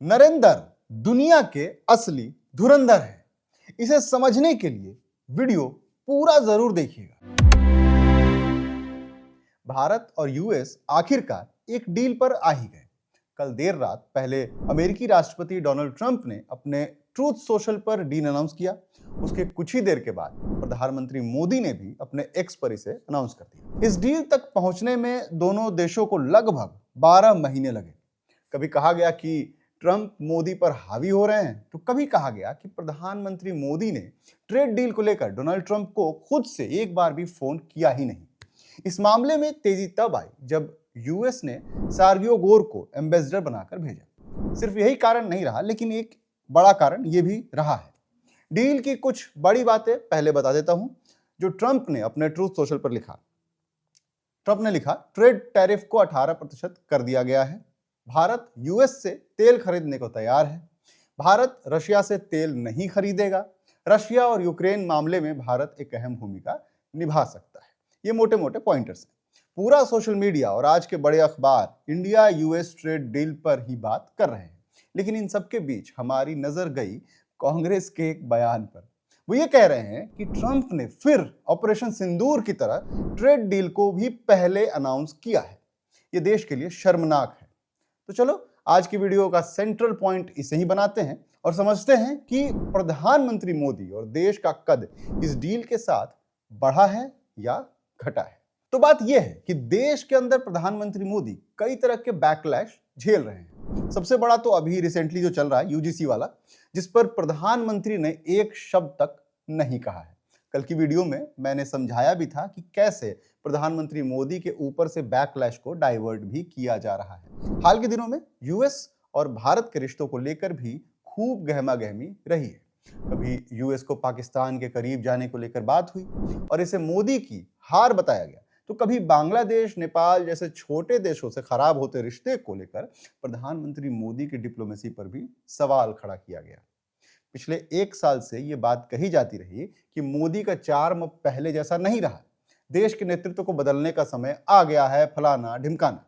नरेंद्र दुनिया के असली धुरंधर है। इसे समझने के लिए वीडियो पूरा जरूर देखिएगा। भारत और यूएस आखिरकार एक डील पर आ ही गए। कल देर रात पहले अमेरिकी राष्ट्रपति डोनाल्ड ट्रंप ने अपने ट्रूथ सोशल पर डील अनाउंस किया। उसके कुछ ही देर के बाद प्रधानमंत्री मोदी ने भी अपने एक्स पर इसे अनाउंस कर दिया। इस डील तक पहुंचने में दोनों देशों को लगभग 12 महीने लगे। कभी कहा गया कि ट्रंप मोदी पर हावी हो रहे हैं, तो कभी कहा गया कि प्रधानमंत्री मोदी ने ट्रेड डील को लेकर डोनाल्ड ट्रंप को खुद से एक बार भी फोन किया ही नहीं। इस मामले में तेजी तब आई जब यूएस ने सर्गियो गोर को एम्बेसडर बनाकर भेजा। सिर्फ यही कारण नहीं रहा, लेकिन एक बड़ा कारण यह भी रहा है। डील की कुछ बड़ी बातें पहले बता देता हूं जो ट्रंप ने अपने ट्रूथ सोशल पर लिखा। ट्रंप ने लिखा, ट्रेड टैरिफ को 18% कर दिया गया है। भारत यूएस से तेल खरीदने को तैयार है। भारत रशिया से तेल नहीं खरीदेगा। रशिया और यूक्रेन मामले में भारत एक अहम भूमिका निभा सकता है। ये मोटे मोटे पॉइंटर्स हैं। पूरा सोशल मीडिया और आज के बड़े अखबार इंडिया यूएस ट्रेड डील पर ही बात कर रहे हैं, लेकिन इन सबके बीच हमारी नजर गई कांग्रेस के एक बयान पर। वो ये कह रहे हैं कि ट्रंप ने फिर ऑपरेशन सिंदूर की तरह ट्रेड डील को भी पहले अनाउंस किया है। ये देश के लिए शर्मनाक है। तो चलो आज की वीडियो का सेंट्रल पॉइंट इसे ही बनाते हैं और समझते हैं कि प्रधानमंत्री मोदी और देश का कद इस डील के साथ बढ़ा है या घटा है। तो बात यह है कि देश के अंदर प्रधानमंत्री मोदी कई तरह के बैकलैश झेल रहे हैं। सबसे बड़ा तो अभी रिसेंटली जो चल रहा है यूजीसी वाला, जिस पर प्रधानमंत्री ने एक शब्द तक नहीं कहा है। कल की वीडियो में मैंने समझाया भी था कि कैसे प्रधानमंत्री मोदी के ऊपर से बैकलैश को डाइवर्ट भी किया जा रहा है। हाल के दिनों में यूएस और भारत के रिश्तों को लेकर भी खूब गहमागहमी रही है। कभी यूएस को पाकिस्तान के करीब जाने को लेकर बात हुई और इसे मोदी की हार बताया गया, तो कभी बांग्लादेश, नेपाल जैसे छोटे देशों से खराब होते रिश्ते को लेकर प्रधानमंत्री मोदी की डिप्लोमेसी पर भी सवाल खड़ा किया गया। पिछले एक साल से ये बात कही जाती रही कि मोदी का चार्म पहले जैसा नहीं रहा। देश के नेतृत्व को बदलने का समय आ गया है, फलाना ढिमकाना।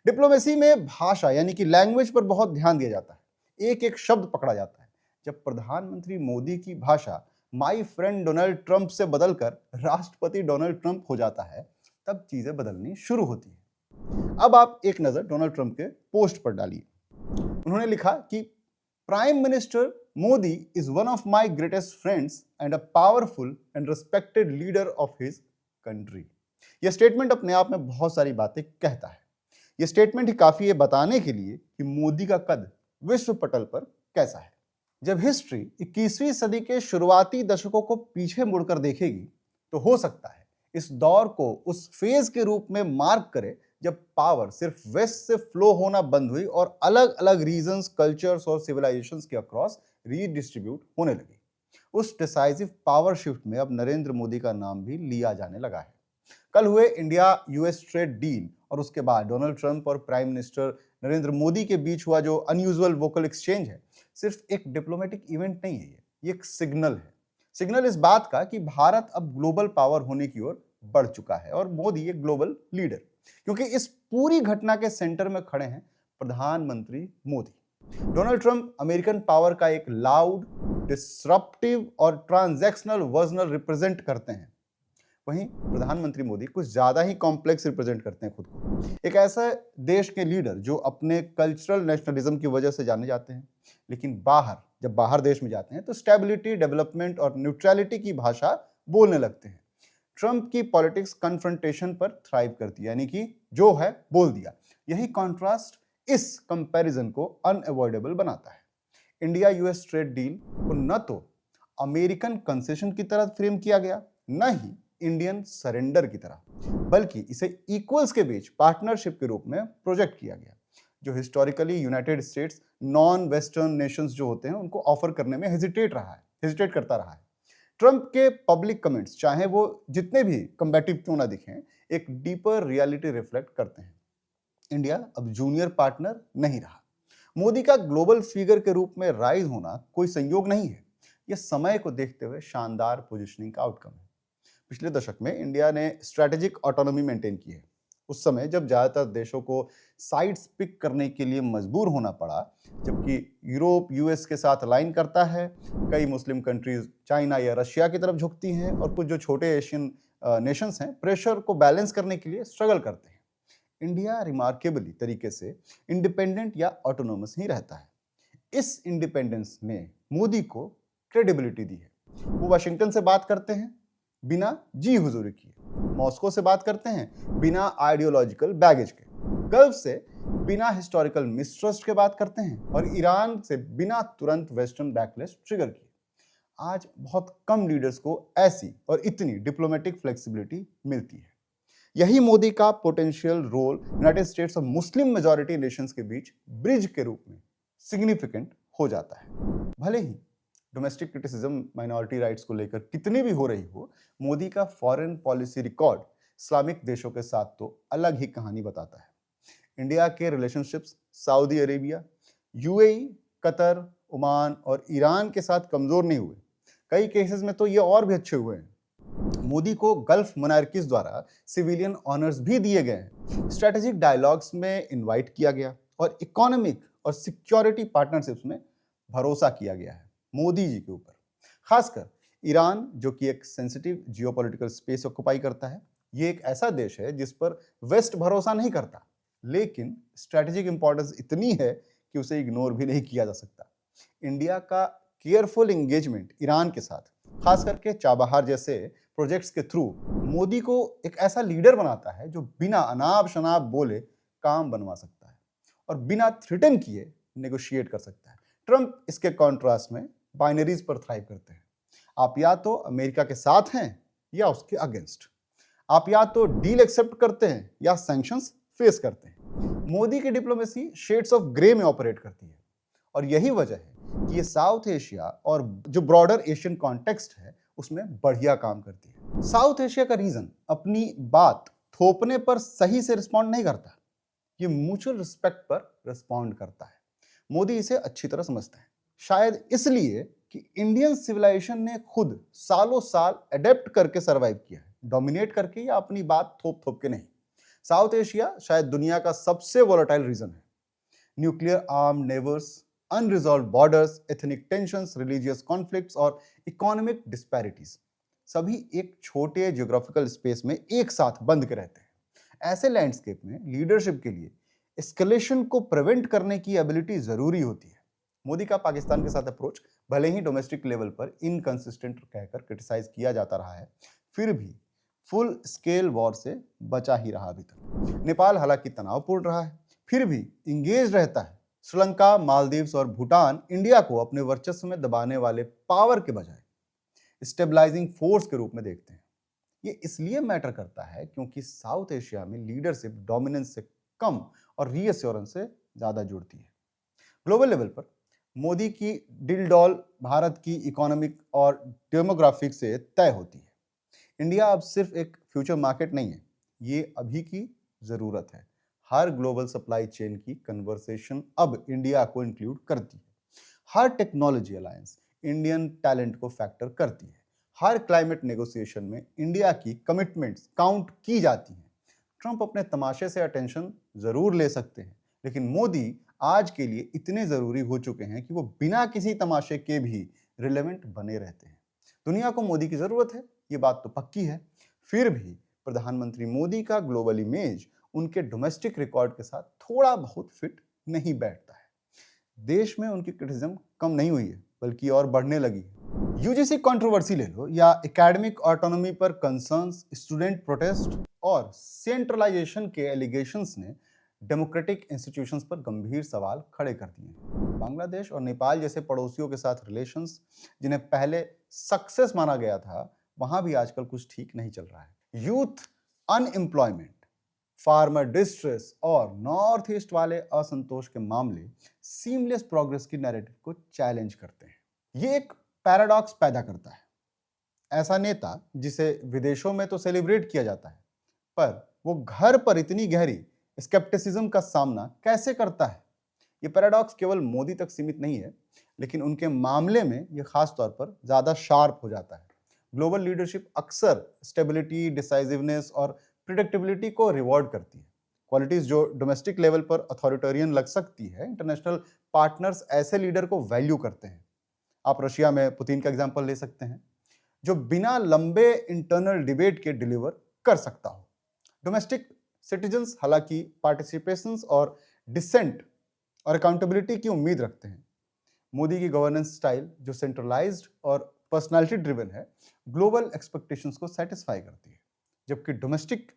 डिप्लोमेसी में भाषा यानी कि लैंग्वेज पर बहुत ध्यान दिया जाता है। एक एक शब्द पकड़ा जाता है। जब प्रधानमंत्री मोदी की भाषा माय फ्रेंड डोनाल्ड ट्रंप से बदलकर राष्ट्रपति डोनाल्ड ट्रंप हो जाता है, तब चीजें बदलनी शुरू होती है। अब आप एक नजर डोनाल्ड ट्रंप के पोस्ट पर डालिए। उन्होंने लिखा कि prime minister Modi is one of my greatest friends and a powerful and respected leader of his country. यह स्टेटमेंट अपने आप में बहुत सारी बातें कहता है। यह स्टेटमेंट ही काफी है बताने के लिए कि मोदी का कद विश्व पटल पर कैसा है। जब हिस्ट्री 21वीं सदी के शुरुआती दशकों को पीछे मुड़कर देखेगी, तो हो सकता है इस दौर को उस फेज के रूप में मार्क करे जब पावर सिर्फ वेस्ट से फ्लो होना बंद हुई और अलग अलग रीजन्स, कल्चर्स और सिविलाइजेशंस के अक्रॉस रीडिस्ट्रीब्यूट होने लगी। उस डिसाइसिव पावर शिफ्ट में अब नरेंद्र मोदी का नाम भी लिया जाने लगा है। कल हुए इंडिया यूएस ट्रेड डील और उसके बाद डोनाल्ड ट्रंप और प्राइम मिनिस्टर नरेंद्र मोदी के बीच हुआ जो अनयूजुअल वोकल एक्सचेंज है, सिर्फ एक डिप्लोमेटिक इवेंट नहीं है, ये एक सिग्नल है। सिग्नल इस बात का कि भारत अब ग्लोबल पावर होने की ओर बढ़ चुका है और मोदी एक ग्लोबल लीडर, क्योंकि इस पूरी घटना के सेंटर में खड़े हैं प्रधानमंत्री Modi. Donald Trump American power का एक लाउड, डिसरप्टिव और ट्रांजैक्शनल वर्जन रिप्रेजेंट करते हैं। वहीं प्रधानमंत्री मोदी कुछ ज्यादा ही कॉम्प्लेक्स रिप्रेजेंट करते हैं खुद को। एक ऐसा देश के लीडर जो अपने कल्चरल नेशनलिज्म की वजह से जाने जाते हैं, लेकिन जब बाहर देश में जाते हैं तो स्टेबिलिटी, डेवलपमेंट और न्यूट्रलिटी की भाषा बोलने लगते हैं। ट्रंप की पॉलिटिक्स कन्फ्रंटेशन पर थ्राइव करती है, यानी कि जो है बोल दिया। यही कॉन्ट्रास्ट इस कंपैरिजन को अनअवॉइडेबल बनाता है। इंडिया यूएस ट्रेड डील को न तो अमेरिकन कंसेशन की तरह फ्रेम किया गया, न ही इंडियन सरेंडर की तरह, बल्कि इसे इक्वल्स के बीच पार्टनरशिप के रूप में प्रोजेक्ट किया गया, जो historically United states non western Nations जो होते हैं उनको ऑफर करने में हेजिटेट करता रहा है। ट्रंप के पब्लिक कमेंट्स, चाहे वो जितने भी कम्बैटिव क्यों ना दिखें, एक डीपर रियलिटी रिफ्लेक्ट करते हैं। इंडिया अब जूनियर पार्टनर नहीं रहा। मोदी का ग्लोबल फिगर के रूप में राइज होना कोई संयोग नहीं है, यह समय को देखते हुए शानदार पोजीशनिंग का आउटकम है। पिछले दशक में इंडिया ने स्ट्रैटेजिक ऑटोनॉमी मेंटेन की है। उस समय जब ज़्यादातर देशों को साइड्स पिक करने के लिए मजबूर होना पड़ा, जबकि यूरोप यूएस के साथ अलाइन करता है, कई मुस्लिम कंट्रीज चाइना या रशिया की तरफ झुकती हैं और कुछ जो छोटे एशियन नेशंस हैं प्रेशर को बैलेंस करने के लिए स्ट्रगल करते हैं। इंडिया रिमार्केबली तरीके से इंडिपेंडेंट या ऑटोनोमस ही रहता है। इस इंडिपेंडेंस ने मोदी को क्रेडिबिलिटी दी है। वो वाशिंगटन से बात करते हैं बिना जी हुजूरी किए, मॉस्को से बात करते हैं बिना आइडियोलॉजिकल बैगेज के, गल्फ से बिना हिस्टोरिकल मिसट्रस्ट के बात करते हैं और ईरान से बिना तुरंत वेस्टर्न बैकलैश ट्रिगर किए। आज बहुत कम लीडर्स को ऐसी और इतनी डिप्लोमेटिक फ्लेक्सिबिलिटी मिलती है। यही मोदी का पोटेंशियल रोल यूनाइटेड स्टेट्स और मुस्लिम मेजॉरिटी नेशंस के बीच ब्रिज के रूप में सिग्निफिकेंट हो जाता है। भले ही डोमेस्टिक क्रिटिसिज्म माइनॉरिटी राइट्स को लेकर कितनी भी हो रही हो, मोदी का फॉरेन पॉलिसी रिकॉर्ड इस्लामिक देशों के साथ तो अलग ही कहानी बताता है। इंडिया के relationships Saudi Arabia, UAE, Qatar, Oman और ईरान के साथ कमजोर नहीं हुए, कई केसेस में तो ये और भी अच्छे हुए हैं। मोदी को गल्फ मोनार्कीज द्वारा सिविलियन ऑनर्स भी दिए गए हैं, स्ट्रेटेजिक डायलॉग्स में इनवाइट किया गया और इकोनॉमिक और सिक्योरिटी पार्टनरशिप्स में भरोसा किया गया है मोदी जी के ऊपर। खासकर ईरान, जो कि एक सेंसिटिव जियोपॉलिटिकल स्पेस ऑक्युपाई करता है, ये एक ऐसा देश है जिस पर वेस्ट भरोसा नहीं करता, लेकिन स्ट्रेटेजिक इंपॉर्टेंस इतनी है कि उसे इग्नोर भी नहीं किया जा सकता। इंडिया का केयरफुल एंगेजमेंट ईरान के साथ, खास करके चाबहार जैसे प्रोजेक्ट्स के थ्रू, मोदी को एक ऐसा लीडर बनाता है जो बिना अनाप शनाप बोले काम बनवा सकता है और बिना थ्रेटन किए नेगोशिएट कर सकता है। ट्रंप इसके कॉन्ट्रास्ट में बाइनरीज पर थ्राइव करते हैं। आप या तो अमेरिका के साथ हैं या उसके अगेंस्ट, आप या तो डील एक्सेप्ट करते हैं या सैंक्शंस फेस करते हैं। मोदी की डिप्लोमेसी शेड्स ऑफ ग्रे में ऑपरेट करती है और यही वजह है कि ये साउथ एशिया और जो ब्रॉडर एशियन कॉन्टेक्स्ट है उसमें बढ़िया काम करती है। साउथ एशिया का रीजन अपनी बात थोपने पर सही से रिस्पॉन्ड नहीं करता, ये म्यूचुअल रिस्पेक्ट पर रिस्पॉन्ड करता है। मोदी इसे अच्छी तरह समझता है, शायद इसलिए कि इंडियन सिविलाइजेशन ने खुद सालों साल अडेप्ट करके सर्वाइव किया है, डोमिनेट करके या अपनी बात थोप थोप के नहीं। साउथ एशिया शायद दुनिया का सबसे वोलेटाइल रीजन है। Nuclear arm neighbours, unresolved borders, ethnic tensions, religious conflicts और इकोनॉमिक डिस्पैरिटीज सभी एक छोटे ज्योग्राफिकल स्पेस में एक साथ बंद के रहते हैं। ऐसे लैंडस्केप में लीडरशिप के लिए एस्केलेशन को प्रिवेंट करने की एबिलिटी जरूरी होती है। मोदी का पाकिस्तान के साथ अप्रोच भले ही डोमेस्टिक लेवल पर इनकंसिस्टेंट कहकर क्रिटिसाइज किया जाता रहा है, फिर भी फुल स्केल वॉर से बचा ही रहा अभी तक। नेपाल हालांकि तनावपूर्ण रहा है, फिर भी इंगेज रहता है। श्रीलंका, मालदीव्स और भूटान इंडिया को अपने वर्चस्व में दबाने वाले पावर के बजाय स्टेबलाइजिंग फोर्स के रूप में देखते हैं। ये इसलिए मैटर करता है क्योंकि साउथ एशिया में लीडरशिप डोमिनेंस से कम और रीअश्योरेंस से ज्यादा जुड़ती है। ग्लोबल लेवल पर मोदी की डिलडॉल भारत की इकोनॉमिक और डेमोग्राफिक से तय होती है। इंडिया अब सिर्फ एक फ्यूचर मार्केट नहीं है, ये अभी की जरूरत है। हर ग्लोबल सप्लाई चेन की कन्वर्सेशन अब इंडिया को इंक्लूड करती है। हर टेक्नोलॉजी अलायंस इंडियन टैलेंट को फैक्टर करती है। हर क्लाइमेट नेगोशिएशन में इंडिया की कमिटमेंट्स काउंट की जाती हैं। ट्रंप अपने तमाशे से अटेंशन जरूर ले सकते हैं, लेकिन मोदी आज के लिए इतने जरूरी हो चुके हैं कि वो बिना किसी तमाशे के भी रिलेवेंट बने रहते हैं। दुनिया को मोदी की जरूरत है, ये बात तो पक्की है। फिर भी प्रधानमंत्री मोदी का ग्लोबल इमेज उनके डोमेस्टिक रिकॉर्ड के साथ थोड़ा बहुत फिट नहीं बैठता है। देश में उनकी क्रिटिसिज्म कम नहीं हुई है, बल्कि और बढ़ने लगी है। यूजीसी कंट्रोवर्सी ले लो या एकेडमिक ऑटोनॉमी पर कंसर्न्स, स्टूडेंट प्रोटेस्ट और सेंट्रलाइजेशन के एलिगेशंस ने डेमोक्रेटिक इंस्टीट्यूशंस पर गंभीर सवाल खड़े कर दिए हैं। बांग्लादेश और नेपाल जैसे पड़ोसियों के साथ रिलेशंस, जिन्हें पहले सक्सेस माना गया था, वहां भी आजकल कुछ ठीक नहीं चल रहा है। यूथ अनएम्प्लॉयमेंट, फार्मर डिस्ट्रेस और नॉर्थ ईस्ट वाले असंतोष के मामले सीमलेस प्रोग्रेस की नैरेटिव को चैलेंज करते हैं। ये एक पैराडॉक्स पैदा करता है। ऐसा नेता जिसे विदेशों में तो सेलिब्रेट किया जाता है, पर वो घर पर इतनी गहरी स्केप्टिसिज्म का सामना कैसे करता है? ये पैराडॉक्स केवल मोदी तक सीमित नहीं है, लेकिन उनके मामले में ये खास तौर पर ज्यादा शार्प हो जाता है। ग्लोबल लीडरशिप अक्सर स्टेबिलिटी, डिसाइसिवनेस और प्रिडिक्टेबिलिटी को रिवॉर्ड करती है, क्वालिटीज जो डोमेस्टिक लेवल पर अथॉरिटेरियन लग सकती है, इंटरनेशनल पार्टनर्स ऐसे लीडर को वैल्यू करते हैं। आप रशिया में पुतिन का एग्जांपल ले सकते हैं, जो बिना लंबे इंटरनल डिबेट के डिलीवर कर सकता हो। डोमेस्टिक सिटीजन्स हालांकि पार्टिसिपेशंस और डिसेंट और अकाउंटेबिलिटी की उम्मीद रखते हैं। मोदी की गवर्नेंस स्टाइल जो सेंट्रलाइज्ड और पर्सनालिटी ड्रिवन है, ग्लोबल एक्सपेक्टेशंस को सेटिस्फाई करती है, जबकि डोमेस्टिक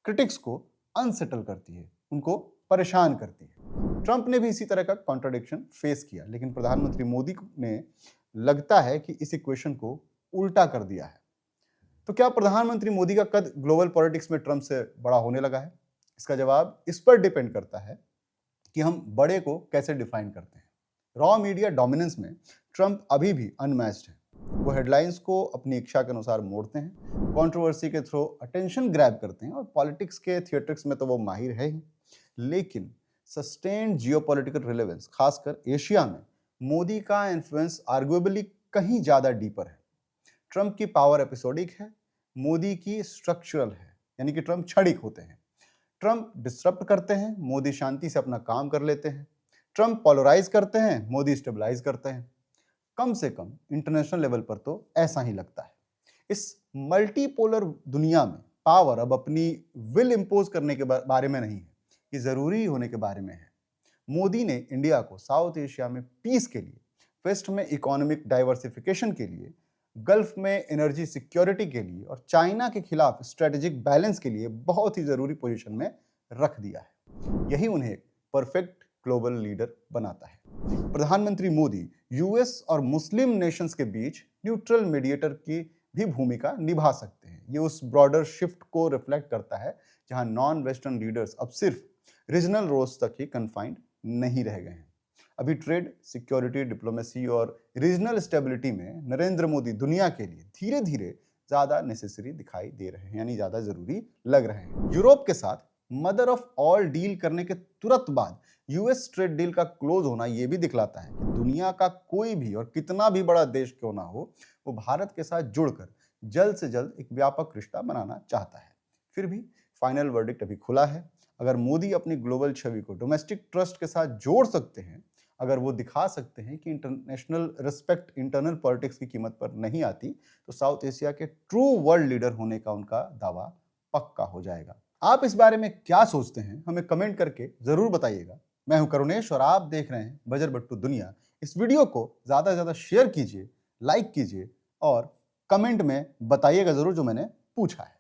क्रिटिक्स को अनसेटल करती है, उनको परेशान करती है। ट्रंप ने भी इसी तरह का कॉन्ट्राडिक्शन फेस किया, लेकिन प्रधानमंत्री मोदी ने लगता है कि इस इक्वेशन को उल्टा कर दिया है। तो क्या प्रधानमंत्री मोदी का कद ग्लोबल पॉलिटिक्स में ट्रंप से बड़ा होने लगा है? इसका जवाब इस पर डिपेंड करता है कि हम बड़े को कैसे डिफाइन करते हैं। रॉ मीडिया डोमिनेंस में ट्रंप अभी भी अनमैच्ड है। वो हेडलाइंस को अपनी इच्छा के अनुसार मोड़ते हैं, कंट्रोवर्सी के थ्रू अटेंशन ग्रैब करते हैं और पॉलिटिक्स के थिएट्रिक्स में तो वो माहिर है ही। लेकिन सस्टेन्ड जियोपॉलिटिकल रिलेवेंस, खासकर एशिया में मोदी का इन्फ्लुएंस आर्गुएबली कहीं ज्यादा डीपर है। ट्रंप की पावर एपिसोडिक है, मोदी की स्ट्रक्चरल है, यानी कि ट्रंप क्षणिक होते हैं। ट्रंप डिस्टर्ब करते हैं, मोदी शांति से अपना काम कर लेते हैं। ट्रंप पोलराइज करते हैं, मोदी स्टेबलाइज करते हैं। कम से कम इंटरनेशनल लेवल पर तो ऐसा ही लगता है। इस मल्टीपोलर दुनिया में पावर अब अपनी विल इंपोज करने के बारे में नहीं है, ये जरूरी होने के बारे में है। मोदी ने इंडिया को साउथ एशिया में पीस के लिए, वेस्ट में इकोनॉमिक डाइवर्सिफिकेशन के लिए, गल्फ में एनर्जी सिक्योरिटी के लिए और चाइना के खिलाफ स्ट्रेटेजिक बैलेंस के लिए बहुत ही जरूरी पोजीशन में रख दिया है। यही उन्हें परफेक्ट ग्लोबल लीडर बनाता है। प्रधानमंत्री मोदी यूएस और मुस्लिम नेशंस के बीच न्यूट्रल मीडिएटर की भी भूमिका निभा सकते हैं। ये उस ब्रॉडर शिफ्ट को रिफ्लेक्ट करता है जहां नॉन वेस्टर्न लीडर्स अब सिर्फ रीजनल रोल्स तक ही कन्फाइंड नहीं रह गए हैं। अभी ट्रेड, सिक्योरिटी, डिप्लोमेसी और रीजनल स्टेबिलिटी में नरेंद्र मोदी दुनिया के लिए धीरे धीरे ज्यादा नेसेसरी दिखाई दे रहे हैं, यानी ज्यादा जरूरी लग रहे हैं। यूरोप के साथ मदर ऑफ ऑल डील करने के तुरंत बाद यूएस ट्रेड डील का क्लोज होना यह भी दिखलाता है कि दुनिया का कोई भी और कितना भी बड़ा देश क्यों ना हो, वो भारत के साथ जुड़कर जल्द से जल्द एक व्यापक रिश्ता बनाना चाहता है। फिर भी फाइनल वर्डिक्ट अभी खुला है। अगर मोदी अपनी ग्लोबल छवि को डोमेस्टिक ट्रस्ट के साथ जोड़ सकते हैं, अगर वो दिखा सकते हैं कि इंटरनेशनल रिस्पेक्ट इंटरनल पॉलिटिक्स की कीमत पर नहीं आती, तो साउथ एशिया के ट्रू वर्ल्ड लीडर होने का उनका दावा पक्का हो जाएगा। आप इस बारे में क्या सोचते हैं, हमें कमेंट करके जरूर बताइएगा। मैं हूं करुणेश और आप देख रहे हैं बजर बट्टू दुनिया। इस वीडियो को ज्यादा से ज्यादा शेयर कीजिए, लाइक कीजिए और कमेंट में बताइएगा जरूर जो मैंने पूछा है।